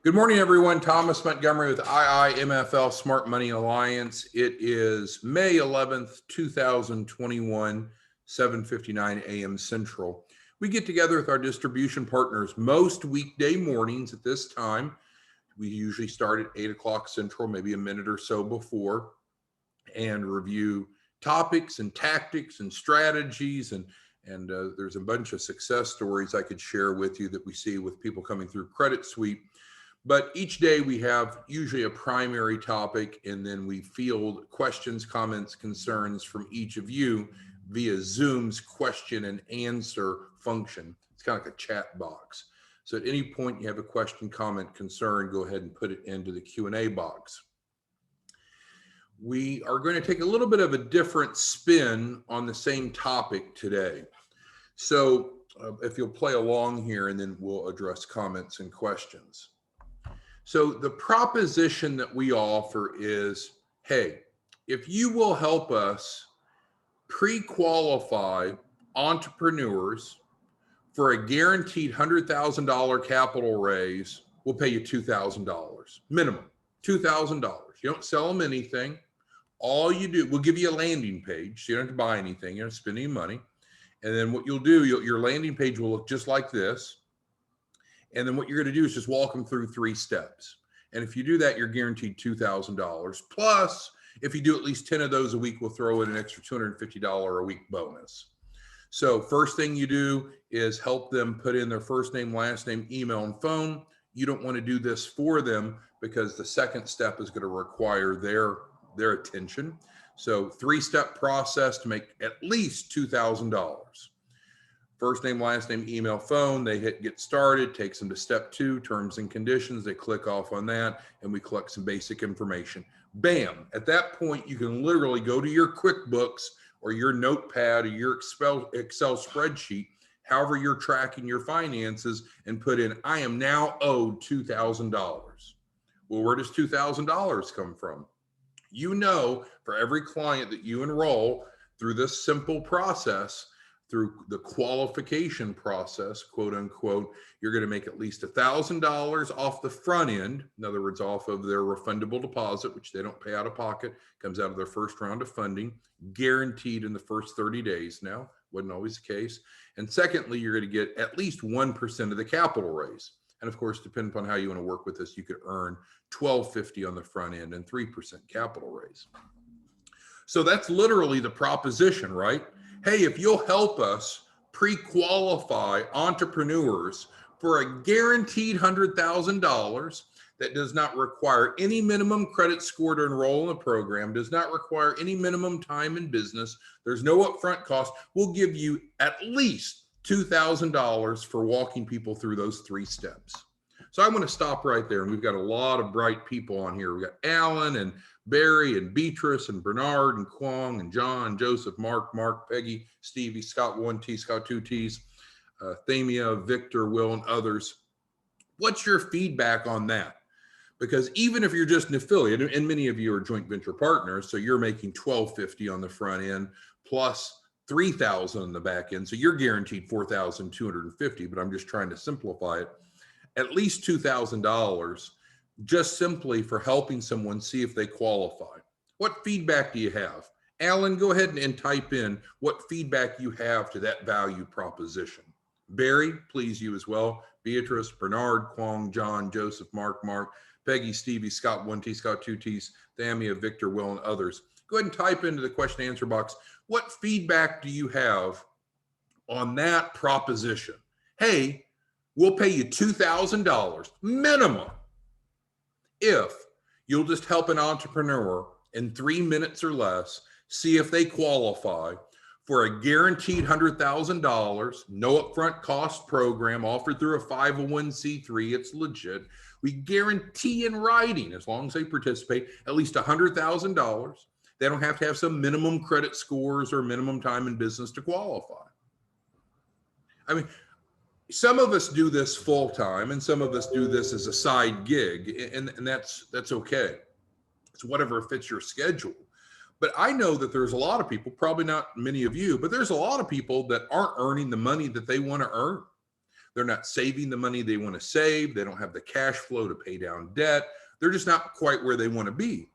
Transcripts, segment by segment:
Good morning, everyone. Thomas Montgomery with IIMFL Smart Money Alliance. It is May 11th, 2021, 7:59 a.m. Central. We get together with our distribution partners most weekday mornings at this time. We usually start at 8 o'clock Central, maybe a minute or so before, and review topics and tactics and strategies. And there's a bunch of success stories I could share with you that we see with people coming through Credit Suite. But each day we have usually a primary topic, and then we field questions, comments, concerns from each of you via Zoom's question and answer function. It's kind of like a chat box. So at any point you have a question, comment, concern, go ahead and put it into the Q&A box. We are going to take a little bit of a different spin on the same topic today. So if you'll play along here, and then we'll address comments and questions. So the proposition that we offer is, hey, if you will help us pre-qualify entrepreneurs for a guaranteed $100,000 capital raise, we'll pay you $2,000 minimum, $2,000. You don't sell them anything. All you do, we'll give you a landing page. So you don't have to buy anything. You don't spend any money. And then what you'll do, your landing page will look just like this. And then what you're going to do is just walk them through 3 steps. And if you do that, you're guaranteed $2,000. Plus, if you do at least 10 of those a week, we'll throw in an extra $250 a week bonus. So first thing you do is help them put in their first name, last name, email, and phone. You don't want to do this for them because the second step is going to require their attention. So 3-step process to make at least $2,000. First name, last name, email, phone. They hit get started, takes them to step 2, terms and conditions. They click off on that, and we collect some basic information. Bam. At that point, you can literally go to your QuickBooks or your notepad or your Excel spreadsheet, however you're tracking your finances, and put in, I am now owed $2,000. Well, where does $2,000 come from? You know, for every client that you enroll through this simple process, through the qualification process, quote unquote, you're going to make at least $1,000 off the front end. In other words, off of their refundable deposit, which they don't pay out of pocket, comes out of their first round of funding, guaranteed in the first 30 days. Now, wasn't always the case. And secondly, you're going to get at least 1% of the capital raise. And of course, depending upon how you want to work with this, you could earn $1,250 on the front end and 3% capital raise. So that's literally the proposition, right? Hey, if you'll help us pre-qualify entrepreneurs for a guaranteed $100,000 that does not require any minimum credit score to enroll in the program, does not require any minimum time in business, there's no upfront cost, we'll give you at least $2,000 for walking people through those 3 steps. So I'm going to stop right there. And we've got a lot of bright people on here. We've got Alan and Barry and Beatrice and Bernard and Kwong and John, Joseph, Mark, Peggy, Stevie, Scott 1T, Scott 2Ts, Thamia, Victor, Will, and others. What's your feedback on that? Because even if you're just an affiliate, and many of you are joint venture partners, so you're making $1,250 on the front end plus $3,000 on the back end. So you're guaranteed $4,250, but I'm just trying to simplify it. At least $2,000 just simply for helping someone see if they qualify. What feedback do you have? Alan, go ahead and type in what feedback you have to that value proposition. Barry, please, you as well. Beatrice, Bernard, Kwong, John, Joseph, Mark, Peggy, Stevie, Scott 1T, Scott 2Ts, Thamia, Victor, Will, and others. Go ahead and type into the question and answer box. What feedback do you have on that proposition? Hey, we'll pay you $2,000 minimum if you'll just help an entrepreneur in 3 minutes or less see if they qualify for a guaranteed $100,000, no upfront cost program offered through a 501c3. It's legit. We guarantee in writing, as long as they participate, at least $100,000. They don't have to have some minimum credit scores or minimum time in business to qualify. I mean, some of us do this full time and some of us do this as a side gig, and that's okay. It's whatever fits your schedule. But I know that there's a lot of people, probably not many of you, but there's a lot of people that aren't earning the money that they want to earn. They're not saving the money they want to save. They don't have the cash flow to pay down debt. They're just not quite where they want to be.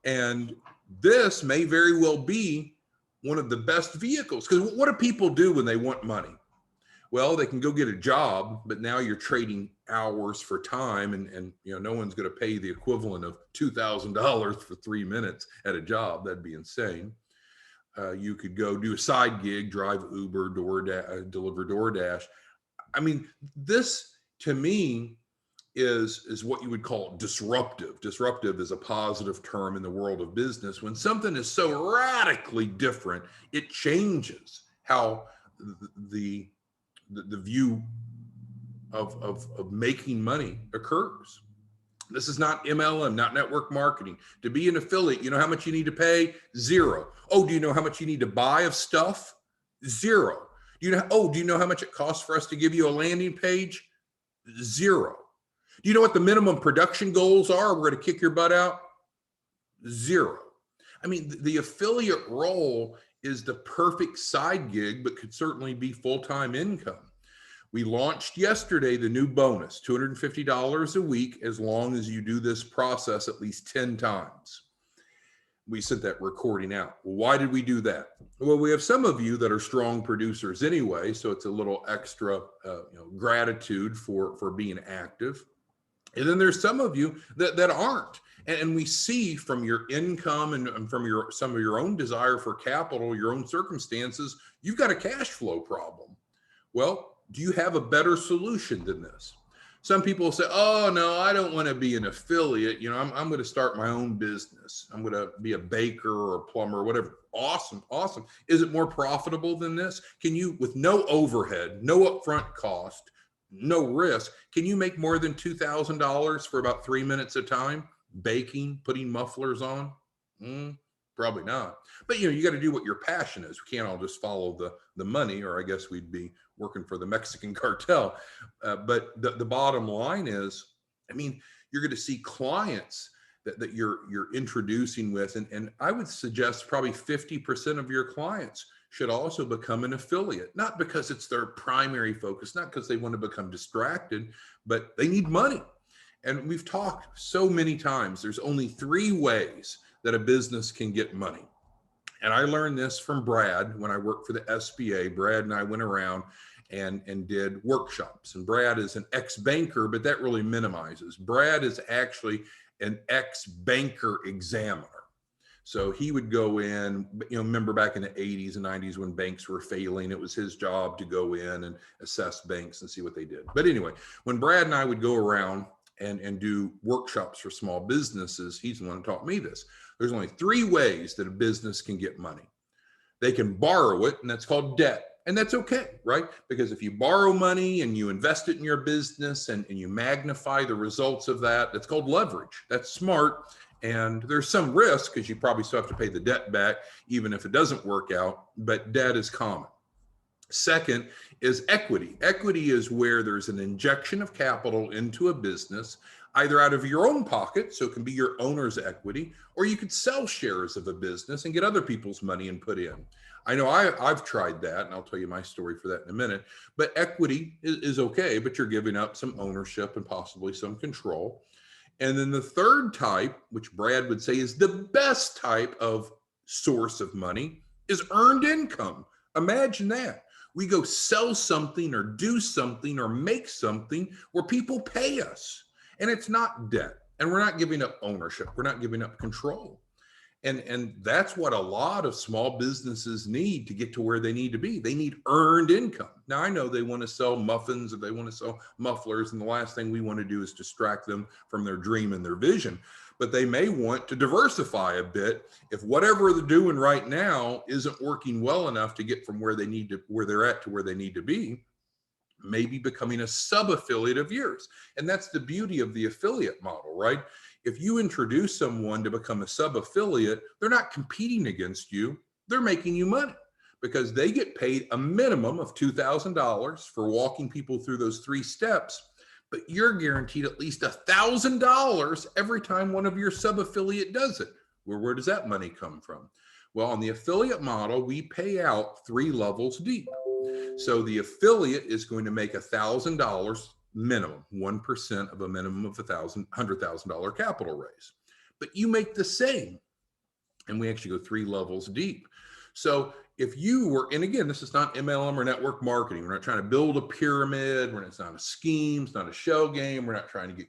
And this may very well be one of the best vehicles. Because what do people do when they want money? Well, they can go get a job, but now you're trading hours for time, and no one's going to pay the equivalent of $2,000 for 3 minutes at a job. That'd be insane. You could go do a side gig, drive Uber, deliver DoorDash. I mean, this to me is what you would call disruptive. Disruptive is a positive term in the world of business. When something is so radically different, it changes how the view of making money occurs. This is not MLM, not network marketing. To be an affiliate, you know how much you need to pay? $0. Oh, do you know how much you need to buy of stuff? $0. Do you know how much it costs for us to give you a landing page? $0. Do you know what the minimum production goals are? We're going to kick your butt out? $0. I mean, the affiliate role is the perfect side gig, but could certainly be full-time income. We launched yesterday the new bonus, $250 a week, as long as you do this process at least 10 times. We sent that recording out. Why did we do that? Well, we have some of you that are strong producers anyway, so it's a little extra gratitude for being active. And then there's some of you that aren't. And we see from your income and from some of your own desire for capital, your own circumstances, you've got a cash flow problem. Well, do you have a better solution than this? Some people say, oh, no, I don't want to be an affiliate. I'm going to start my own business. I'm going to be a baker or a plumber or whatever. Awesome. Is it more profitable than this? Can you, with no overhead, no upfront cost, no risk, can you make more than $2,000 for about 3 minutes at a time? Baking, putting mufflers on? Probably not. But you got to do what your passion is. We can't all just follow the money, or I guess we'd be working for the Mexican cartel. But the bottom line is, I mean, you're going to see clients that you're introducing with, and I would suggest probably 50% of your clients should also become an affiliate, not because it's their primary focus, not because they want to become distracted, but they need money. And we've talked so many times, there's only 3 ways that a business can get money. And I learned this from Brad when I worked for the SBA. Brad and I went around and did workshops. And Brad is an ex-banker, but that really minimizes. Brad is actually an ex-banker examiner. So he would go in, remember back in the 80s and 90s when banks were failing, it was his job to go in and assess banks and see what they did. But anyway, when Brad and I would go around and do workshops for small businesses, he's the one who taught me this. There's only 3 ways that a business can get money. They can borrow it, and that's called debt. And that's okay, right? Because if you borrow money and you invest it in your business and you magnify the results of that, that's called leverage. That's smart. And there's some risk because you probably still have to pay the debt back, even if it doesn't work out, but debt is common. Second is equity. Equity is where there's an injection of capital into a business, either out of your own pocket, so it can be your owner's equity, or you could sell shares of a business and get other people's money and put in. I know I've tried that, and I'll tell you my story for that in a minute, but equity is okay, but you're giving up some ownership and possibly some control. And then the third type, which Brad would say is the best type of source of money, is earned income. Imagine that. We go sell something or do something or make something where people pay us. And it's not debt. And we're not giving up ownership. We're not giving up control. And that's what a lot of small businesses need to get to where they need to be. They need earned income. Now, I know they want to sell muffins or they want to sell mufflers, and the last thing we want to do is distract them from their dream and their vision. But they may want to diversify a bit if whatever they're doing right now isn't working well enough to get from where they're at to where they need to be. Maybe becoming a sub-affiliate of yours. And that's the beauty of the affiliate model, right? If you introduce someone to become a sub-affiliate, they're not competing against you. They're making you money because they get paid a minimum of $2,000 for walking people through those 3 steps, but you're guaranteed at least $1,000 every time one of your sub-affiliate does it. Well, where does that money come from? Well, on the affiliate model, we pay out 3 levels deep. So the affiliate is going to make $1,000 minimum, 1% of a minimum of $100,000 capital raise. But you make the same. And we actually go 3 levels deep. So if you were, and again, this is not MLM or network marketing. We're not trying to build a pyramid. It's not a scheme. It's not a shell game. We're not trying to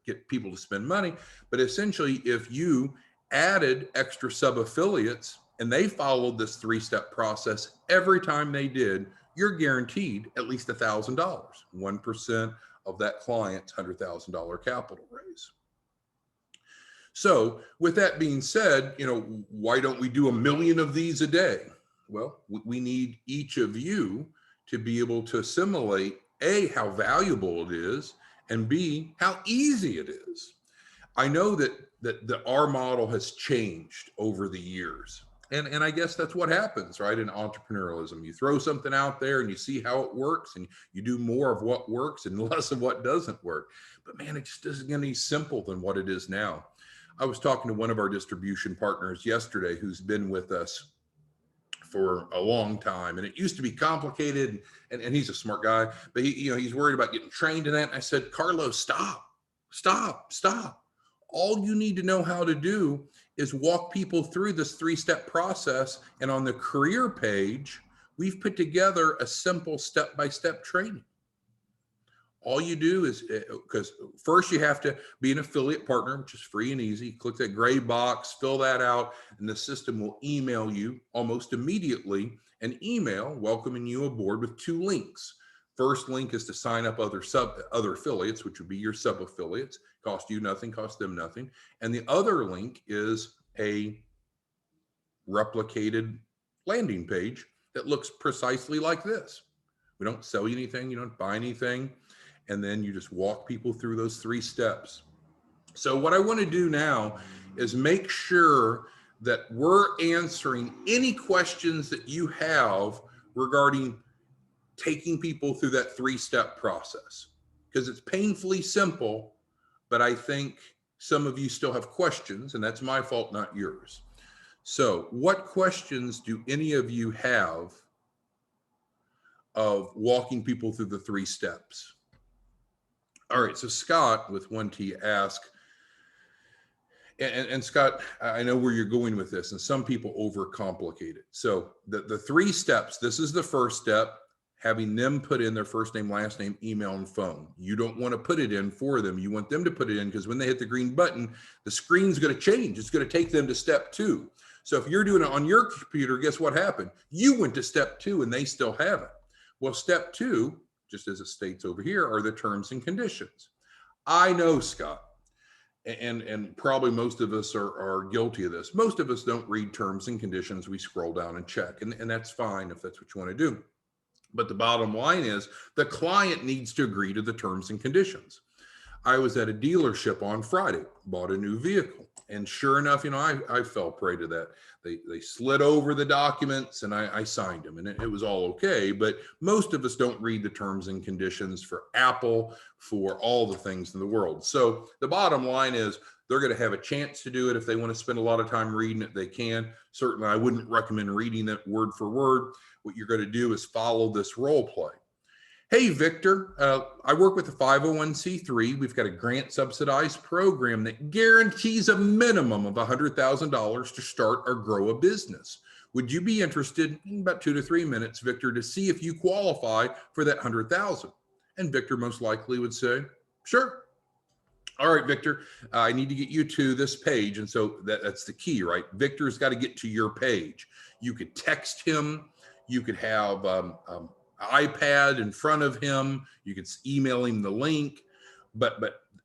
get people to spend money. But essentially, if you added extra sub-affiliates and they followed this 3-step process every time they did, you're guaranteed at least $1,000, 1% of that client's $100,000 capital raise. So with that being said, why don't we do 1 million of these a day? Well, we need each of you to be able to assimilate A, how valuable it is, and B, how easy it is. I know that our model has changed over the years. And I guess that's what happens, right? In entrepreneurialism, you throw something out there and you see how it works, and you do more of what works and less of what doesn't work. But man, it just isn't any simple than what it is now. I was talking to one of our distribution partners yesterday who's been with us for a long time, and it used to be complicated, and he's a smart guy, but he's worried about getting trained in that. And I said, Carlos, stop. All you need to know how to do is walk people through this 3-step process. And on the career page, we've put together a simple step-by-step training. All you do is, because first you have to be an affiliate partner, which is free and easy. Click that gray box, fill that out, and the system will email you almost immediately an email welcoming you aboard with 2 links. First link is to sign up other affiliates, which would be your sub-affiliates. Cost you nothing, cost them nothing. And the other link is a replicated landing page that looks precisely like this. We don't sell you anything, you don't buy anything. And then you just walk people through those 3 steps. So what I want to do now is make sure that we're answering any questions that you have regarding taking people through that 3-step process, because it's painfully simple, but I think some of you still have questions, and that's my fault, not yours. So what questions do any of you have of walking people through the 3 steps? All right, so Scott with 1T asked, and Scott, I know where you're going with this, and some people overcomplicate it. So the 3 steps, this is the first step, having them put in their first name, last name, email, and phone. You don't want to put it in for them. You want them to put it in, because when they hit the green button, the screen's going to change. It's going to take them to step 2. So if you're doing it on your computer, guess what happened? You went to step 2 and they still haven't. Well, step 2, just as it states over here, are the terms and conditions. I know, Scott, and probably most of us are guilty of this. Most of us don't read terms and conditions. We scroll down and check, and that's fine if that's what you want to do. But the bottom line is the client needs to agree to the terms and conditions. I was at a dealership on Friday, bought a new vehicle. And sure enough, I fell prey to that. They slid over the documents and I signed them, and it was all okay. But most of us don't read the terms and conditions for Apple, for all the things in the world. So the bottom line is they're going to have a chance to do it. If they want to spend a lot of time reading it, they can. Certainly, I wouldn't recommend reading it word for word. What you're going to do is follow this role play. Hey, Victor, I work with a 501c3. We've got a grant subsidized program that guarantees a minimum of $100,000 to start or grow a business. Would you be interested in about 2 to 3 minutes, Victor, to see if you qualify for that $100,000? And Victor most likely would say, sure. All right, Victor, I need to get you to this page. And so that's the key, right? Victor's got to get to your page. You could text him. You could have iPad in front of him. You could email him the link,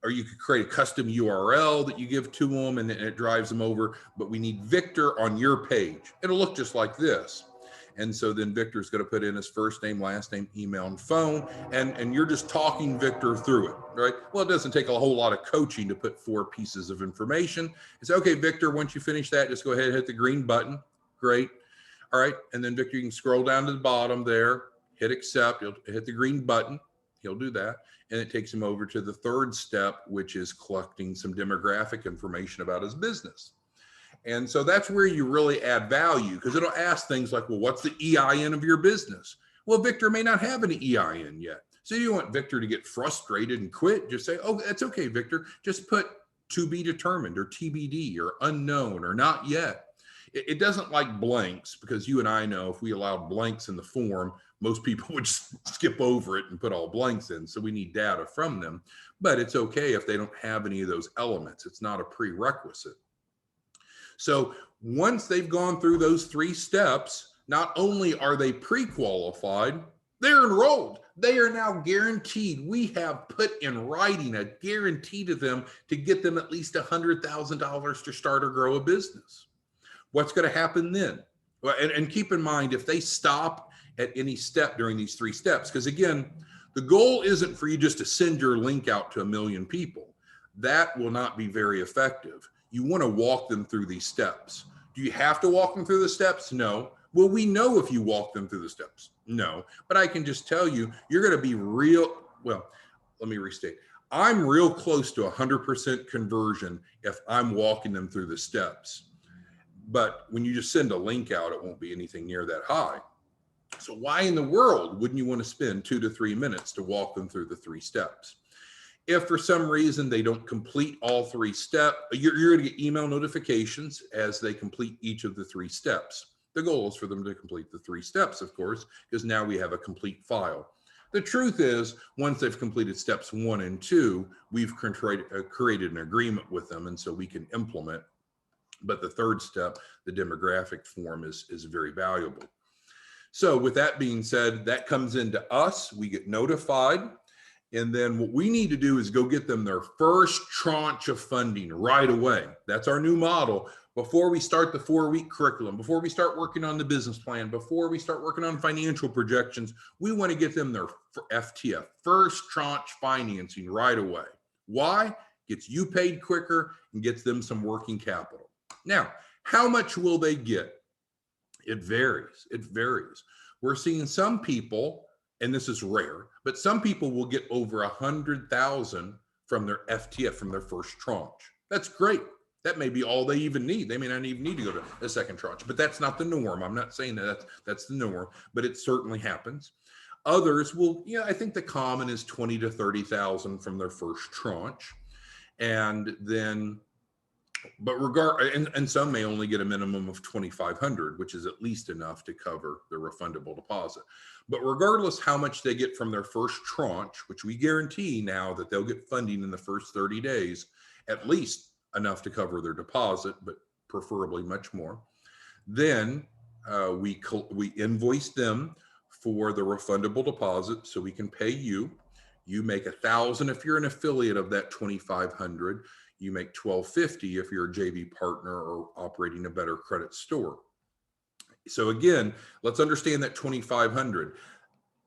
or you could create a custom URL that you give to him and it drives them over. But we need Victor on your page. It'll look just like this. And so then Victor's going to put in his first name, last name, email, and phone. And you're just talking Victor through it, right? Well, it doesn't take a whole lot of coaching to put 4 pieces of information. It's okay, Victor, once you finish that, just go ahead and hit the green button. Great. All right. And then Victor, you can scroll down to the bottom there, hit accept, you'll hit the green button. He'll do that. And it takes him over to the 3rd step, which is collecting some demographic information about his business. And so that's where you really add value, because it'll ask things like, well, what's the EIN of your business? Well, Victor may not have an EIN yet. So you want Victor to get frustrated and quit. Just say, oh, that's okay, Victor. Just put to be determined or TBD or unknown or not yet. It doesn't like blanks, because you and I know if we allowed blanks in the form, most people would just skip over it and put all blanks in. So we need data from them, but it's okay if they don't have any of those elements. It's not a prerequisite. So once they've gone through those 3 steps, not only are they pre-qualified, they're enrolled. They are now guaranteed. We have put in writing a guarantee to them to get them at least $100,000 to start or grow a business. What's going to happen then? Well, and keep in mind, if they stop at any step during these 3 steps, because again, the goal isn't for you just to send your link out to 1 million people. That will not be very effective. You want to walk them through these steps. Do you have to walk them through the steps? No. Will we know if you walk them through the steps? No. But I can just tell you, you're going to be well, let me restate. I'm real close to 100% conversion if I'm walking them through the steps. But when you just send a link out, it won't be anything near that high. So why in the world wouldn't you want to spend 2 to 3 minutes to walk them through the 3 steps? If for some reason they don't complete all 3 steps, you're going to get email notifications as they complete each of the 3 steps. The goal is for them to complete the 3 steps, of course, because now we have a complete file. The truth is, once they've completed steps 1 and 2, we've created an agreement with them, and so we can implement. But the 3rd step, the demographic form, is very valuable. So with that being said, that comes into us, we get notified, and then what we need to do is go get them their first tranche of funding right away. That's our new model. Before we start the 4-week curriculum, before we start working on the business plan, before we start working on financial projections, we want to get them their FTF, first tranche financing, right away. Why? Gets you paid quicker and gets them some working capital. Now, how much will they get? It varies. It varies. We're seeing some people, and this is rare, but some people will get over 100,000 from their FTF, from their first tranche. That's great. That may be all they even need. They may not even need to go to the second tranche, but that's not the norm. I'm not saying that that's the norm, but it certainly happens. Others will, I think the common is 20 to 30,000 from their first tranche. And then, and some may only get a minimum of 2,500, which is at least enough to cover their refundable deposit. But regardless how much they get from their first tranche, which we guarantee now that they'll get funding in the first 30 days, at least enough to cover their deposit, but preferably much more. Then we invoice them for the refundable deposit, so we can pay you. You make $1,000 if you're an affiliate of that 2,500. You make $1,250 if you're a JV partner or operating a better credit store. So again, let's understand that 2,500.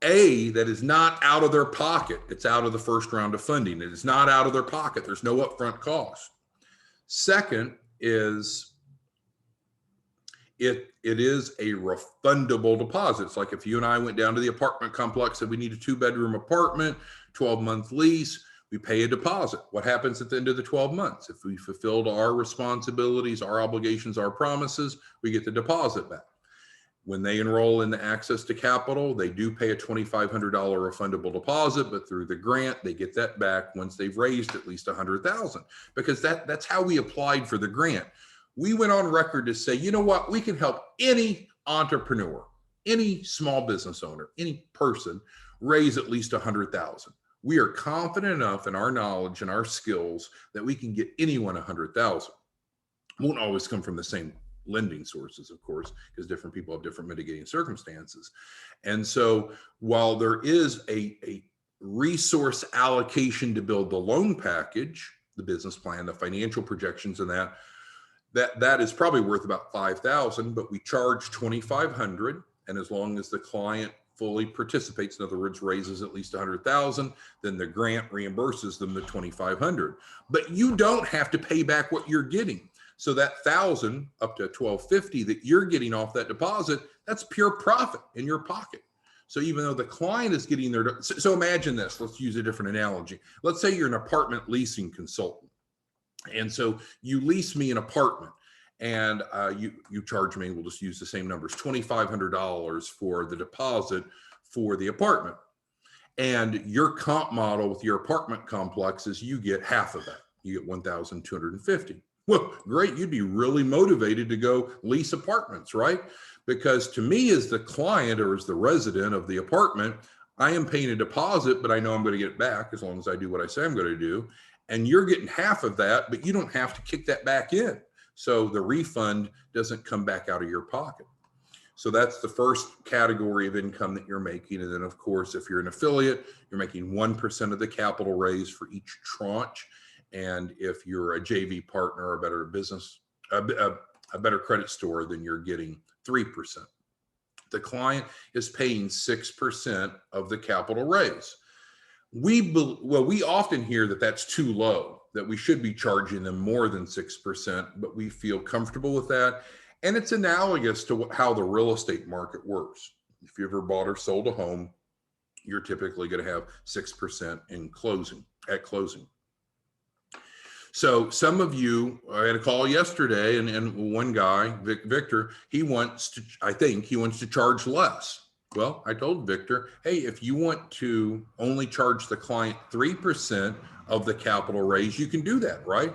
That is not out of their pocket. It's out of the first round of funding. It is not out of their pocket. There's no upfront cost. Second is it is a refundable deposit. It's like if you and I went down to the apartment complex and we need a 2-bedroom apartment, 12-month lease, we pay a deposit. What happens at the end of the 12 months? If we fulfilled our responsibilities, our obligations, our promises, we get the deposit back. When they enroll in the Access to Capital, they do pay a $2,500 refundable deposit, but through the grant, they get that back once they've raised at least $100,000, because that's how we applied for the grant. We went on record to say, you know what, we can help any entrepreneur, any small business owner, any person raise at least $100,000. We are confident enough in our knowledge and our skills that we can get anyone $100,000. Won't always come from the same lending sources, of course, because different people have different mitigating circumstances. And so while there is a resource allocation to build the loan package, the business plan, the financial projections, and that is probably worth about $5,000, but we charge $2,500. And as long as the client fully participates, in other words, raises at least $100,000, then the grant reimburses them the $2,500. But you don't have to pay back what you're getting. So that $1,000 up to $1,250 that you're getting off that deposit, that's pure profit in your pocket. So even though the client is getting so imagine this, let's use a different analogy. Let's say you're an apartment leasing consultant. And so you lease me an apartment and you charge me, we'll just use the same numbers, $2,500 for the deposit for the apartment. And your comp model with your apartment complexes, you get half of that. You get 1,250. Well, great. You'd be really motivated to go lease apartments, right? Because to me, as the client or as the resident of the apartment, I am paying a deposit, but I know I'm going to get it back as long as I do what I say I'm going to do. And you're getting half of that, but you don't have to kick that back in. So the refund doesn't come back out of your pocket. So that's the first category of income that you're making. And then, of course, if you're an affiliate, you're making 1% of the capital raise for each tranche. And if you're a JV partner or a better business, a better credit score, then you're getting 3%. The client is paying 6% of the capital raise. We often hear that that's too low, that we should be charging them more than 6%, but we feel comfortable with that. And it's analogous to how the real estate market works. If you ever bought or sold a home, you're typically going to have 6% at closing. So some of you, I had a call yesterday, and one guy, Victor, I think he wants to charge less. Well, I told Victor, hey, if you want to only charge the client 3% of the capital raise, you can do that, right?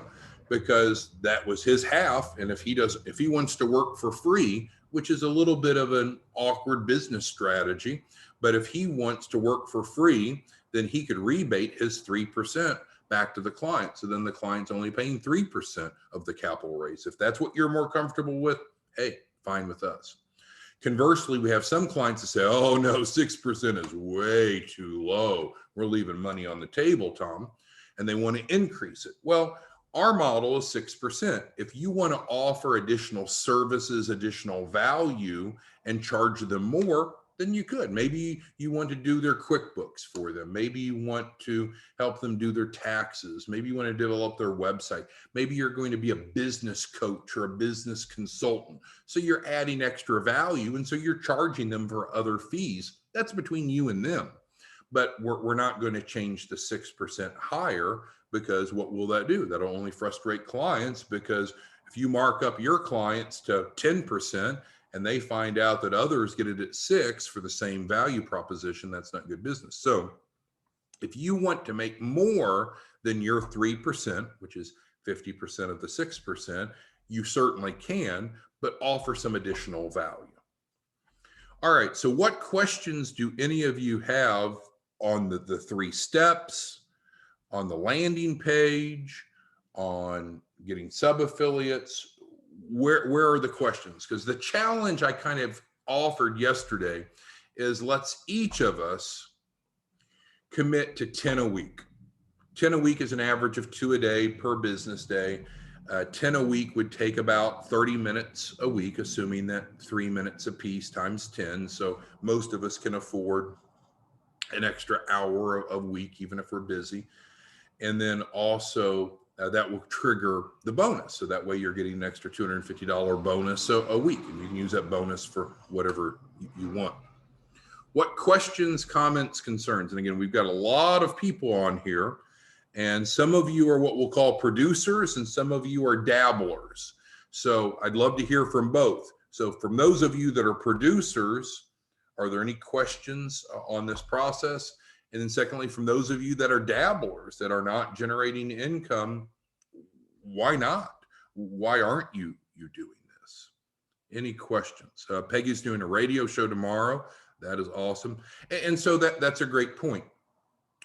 Because that was his half. And if he wants to work for free, which is a little bit of an awkward business strategy, but if he wants to work for free, then he could rebate his 3% back to the client. So then the client's only paying 3% of the capital raise. If that's what you're more comfortable with, hey, fine with us. Conversely, we have some clients that say, oh no, 6% is way too low. We're leaving money on the table, Tom, and they want to increase it. Well, our model is 6%. If you want to offer additional services, additional value, and charge them more, then you could. Maybe you want to do their QuickBooks for them. Maybe you want to help them do their taxes. Maybe you want to develop their website. Maybe you're going to be a business coach or a business consultant. So you're adding extra value, and so you're charging them for other fees. That's between you and them. But we're not going to change the 6% higher, because what will that do? That'll only frustrate clients, because if you mark up your clients to 10%, and they find out that others get it at 6% for the same value proposition, that's not good business. So if you want to make more than your 3%, which is 50% of the 6%, you certainly can, but offer some additional value. All right, so what questions do any of you have on the 3 steps, on the landing page, on getting sub-affiliates? Where are the questions? Because the challenge I kind of offered yesterday is, let's each of us commit to 10 a week. 10 a week is an average of 2 a day per business day. 10 a week would take about 30 minutes a week, assuming that 3 minutes a piece times 10. So most of us can afford an extra hour a week, even if we're busy. And then also that will trigger the bonus. So that way you're getting an extra $250 bonus a week, and you can use that bonus for whatever you want. What questions, comments, concerns? And again, we've got a lot of people on here, and some of you are what we'll call producers, and some of you are dabblers. So I'd love to hear from both. So from those of you that are producers, are there any questions on this process? And then secondly, from those of you that are dabblers, that are not generating income, why not? Why aren't you doing this? Any questions? Peggy's doing a radio show tomorrow. That is awesome. And so that's a great point.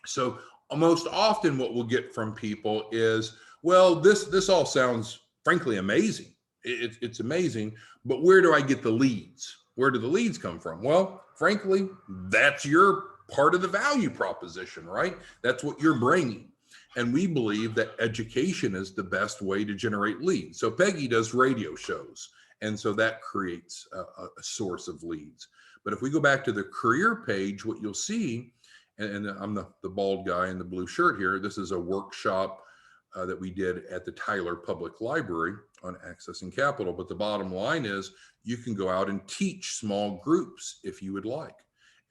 So most often what we'll get from people is, well, this all sounds frankly amazing. It's amazing, but where do I get the leads? Where do the leads come from? Well, frankly, that's your part of the value proposition, right? That's what you're bringing. And we believe that education is the best way to generate leads. So Peggy does radio shows, and so that creates a source of leads. But if we go back to the career page, what you'll see, and I'm the bald guy in the blue shirt here, this is a workshop that we did at the Tyler Public Library on accessing capital. But the bottom line is, you can go out and teach small groups if you would like.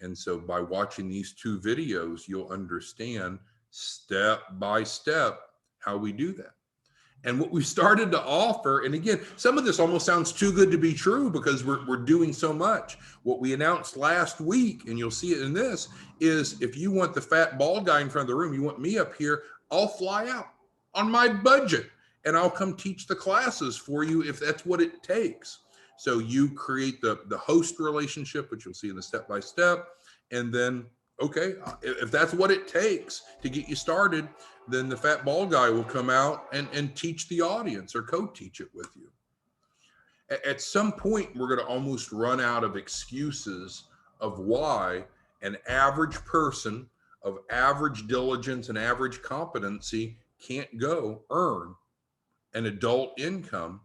And so by watching these 2 videos, you'll understand step by step how we do that. And what we started to offer, and again, some of this almost sounds too good to be true because we're doing so much. What we announced last week, and you'll see it in this, is if you want the fat bald guy in front of the room, you want me up here, I'll fly out on my budget and I'll come teach the classes for you if that's what it takes. So you create the host relationship, which you'll see in the step-by-step, and then, okay, if that's what it takes to get you started, then the fat bald guy will come out and teach the audience or co-teach it with you. At some point, we're going to almost run out of excuses of why an average person of average diligence and average competency can't go earn an adult income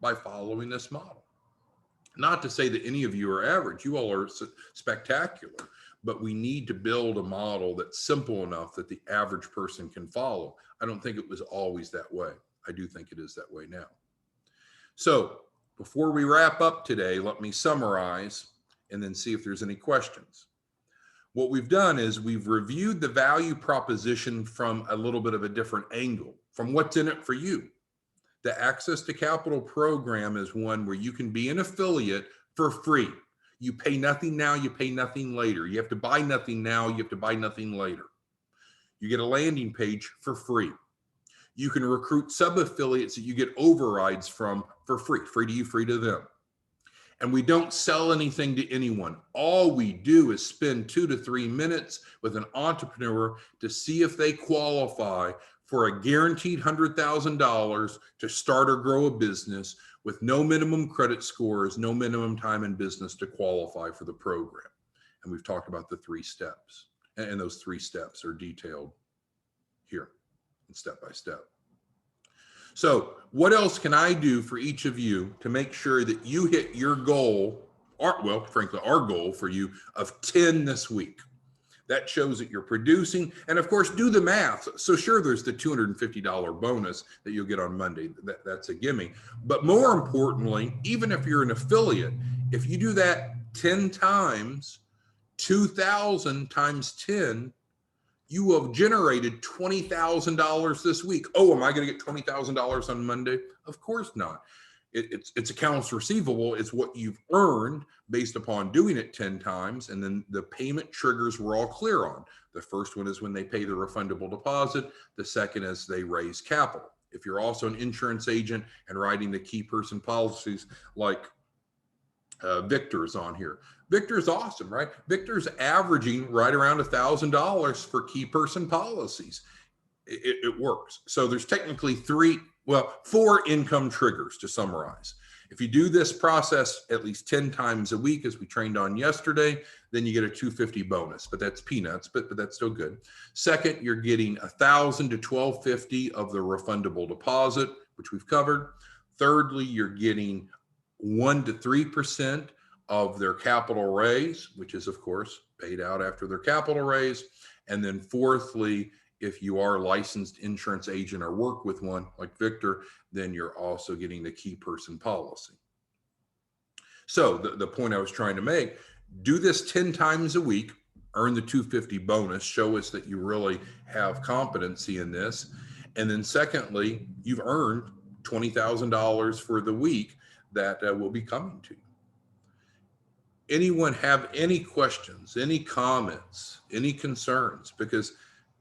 by following this model. Not to say that any of you are average, you all are spectacular, but we need to build a model that's simple enough that the average person can follow. I don't think it was always that way. I do think it is that way now. So before we wrap up today, let me summarize and then see if there's any questions. What we've done is we've reviewed the value proposition from a little bit of a different angle, from what's in it for you. The Access to Capital program is one where you can be an affiliate for free. You pay nothing now, you pay nothing later. You have to buy nothing now, you have to buy nothing later. You get a landing page for free. You can recruit sub-affiliates that you get overrides from for free to you, free to them. And we don't sell anything to anyone. All we do is spend 2 to 3 minutes with an entrepreneur to see if they qualify for a guaranteed $100,000 to start or grow a business with no minimum credit scores, no minimum time in business to qualify for the program. And we've talked about the 3 steps, and those 3 steps are detailed here in step by step. So what else can I do for each of you to make sure that you hit your goal, or, well, frankly, our goal for you of 10 this week? That shows that you're producing, and of course, do the math. So sure, there's the $250 bonus that you'll get on Monday. That's a gimme. But more importantly, even if you're an affiliate, if you do that 10 times, 2,000 times 10, you will have generated $20,000 this week. Oh, am I going to get $20,000 on Monday? Of course not. It's accounts receivable. It's what you've earned based upon doing it 10 times. And then the payment triggers we're all clear on. The first one is when they pay the refundable deposit. The second is they raise capital. If you're also an insurance agent and writing the key person policies like Victor's on here. Victor's awesome, right? Victor's averaging right around $1,000 for key person policies. It works. So there's technically 4 income triggers to summarize. If you do this process at least 10 times a week, as we trained on yesterday, then you get a $250 bonus, but that's peanuts, but that's still good. Second, you're getting $1,000 to $1,250 of the refundable deposit, which we've covered. Thirdly, you're getting 1 to 3% of their capital raise, which is of course paid out after their capital raise. And then fourthly, if you are a licensed insurance agent or work with one like Victor, then you're also getting the key person policy. So the point I was trying to make, do this 10 times a week, earn the $250 bonus, show us that you really have competency in this. And then secondly, you've earned $20,000 for the week that will be coming to you. Anyone have any questions, any comments, any concerns? Because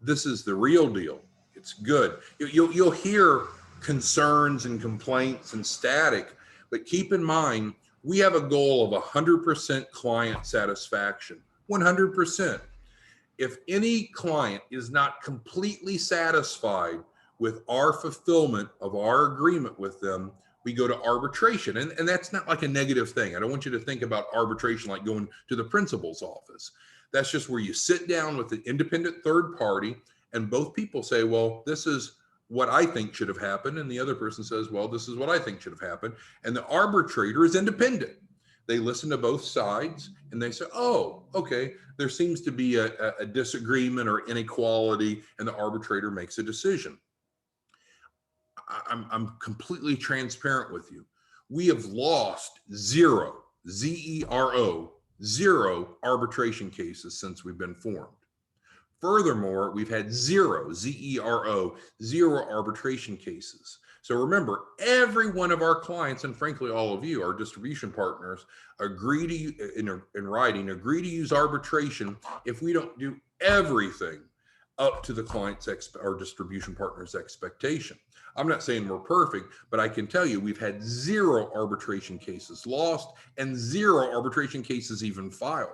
this is the real deal. It's good. You'll hear concerns and complaints and static, but keep in mind, we have a goal of 100% client satisfaction, 100%. If any client is not completely satisfied with our fulfillment of our agreement with them, we go to arbitration. And that's not like a negative thing. I don't want you to think about arbitration like going to the principal's office. That's just where you sit down with an independent third party and both people say, well, this is what I think should have happened. And the other person says, well, this is what I think should have happened. And the arbitrator is independent. They listen to both sides and they say, oh, okay, there seems to be a disagreement or inequality, and the arbitrator makes a decision. I'm completely transparent with you. We have lost zero, Z-E-R-O, zero arbitration cases since we've been formed. Furthermore, we've had zero, Z-E-R-O, zero arbitration cases. So remember, every one of our clients, and frankly, all of you, our distribution partners, agree to, in writing, agree to use arbitration if we don't do everything up to the client's, our distribution partner's expectation. I'm not saying we're perfect, but I can tell you we've had zero arbitration cases lost and zero arbitration cases even filed.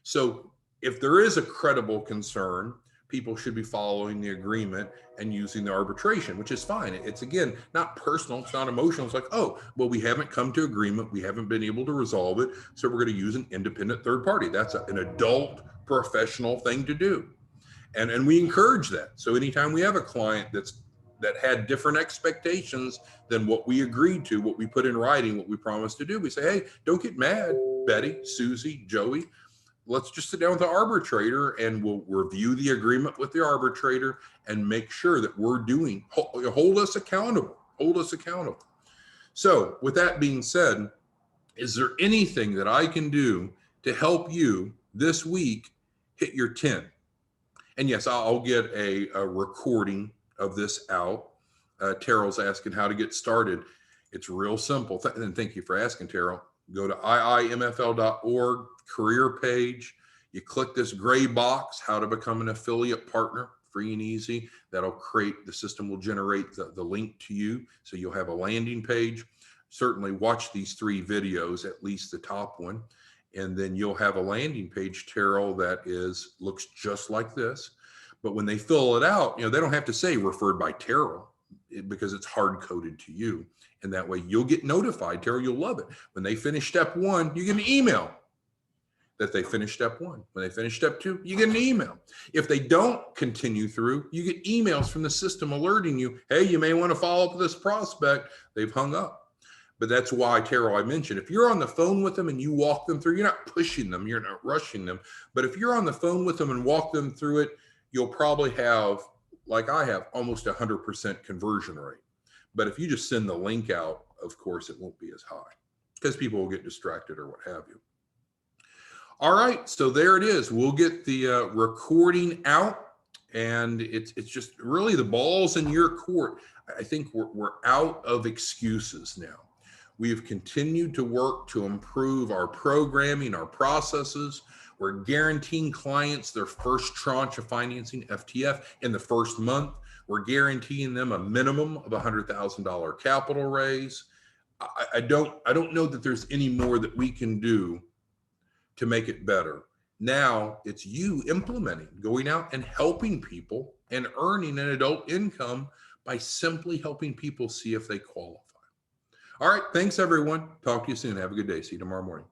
So if there is a credible concern, people should be following the agreement and using the arbitration, which is fine. It's, again, not personal, it's not emotional. It's like, oh, well, we haven't come to agreement, we haven't been able to resolve it, so we're going to use an independent third party. That's an adult professional thing to do. And we encourage that. So anytime we have a client that had different expectations than what we agreed to, what we put in writing, what we promised to do, we say, hey, don't get mad, Betty, Susie, Joey. Let's just sit down with the arbitrator and we'll review the agreement with the arbitrator and make sure that we're doing, hold us accountable, hold us accountable. So with that being said, is there anything that I can do to help you this week hit your 10? And yes, I'll get a recording of this out. Terrell's asking how to get started. It's real simple. And thank you for asking, Terrell. Go to iimfl.org, career page. You click this gray box, how to become an affiliate partner, free and easy. That'll create, the system will generate the link to you. So you'll have a landing page. Certainly watch these 3 videos, at least the top one. And then you'll have a landing page, Terrell, that looks just like this. But when they fill it out, they don't have to say referred by Terrell because it's hard coded to you. And that way you'll get notified, Terrell, you'll love it. When they finish step 1, you get an email that they finished step 1. When they finish step 2, you get an email. If they don't continue through, you get emails from the system alerting you, hey, you may want to follow up with this prospect. They've hung up. But that's why, Terrell, I mentioned, if you're on the phone with them and you walk them through, you're not pushing them, you're not rushing them. But if you're on the phone with them and walk them through it, you'll probably have, like I have, almost 100% conversion rate. But if you just send the link out, of course, it won't be as high because people will get distracted or what have you. All right, so there it is. We'll get the recording out, and it's just really the ball's in your court. I think we're out of excuses now. We have continued to work to improve our programming, our processes. We're guaranteeing clients their first tranche of financing, FTF, in the first month. We're guaranteeing them a minimum of $100,000 capital raise. I don't know that there's any more that we can do to make it better. Now it's you implementing, going out and helping people and earning an adult income by simply helping people see if they qualify. All right, thanks everyone. Talk to you soon. Have a good day. See you tomorrow morning.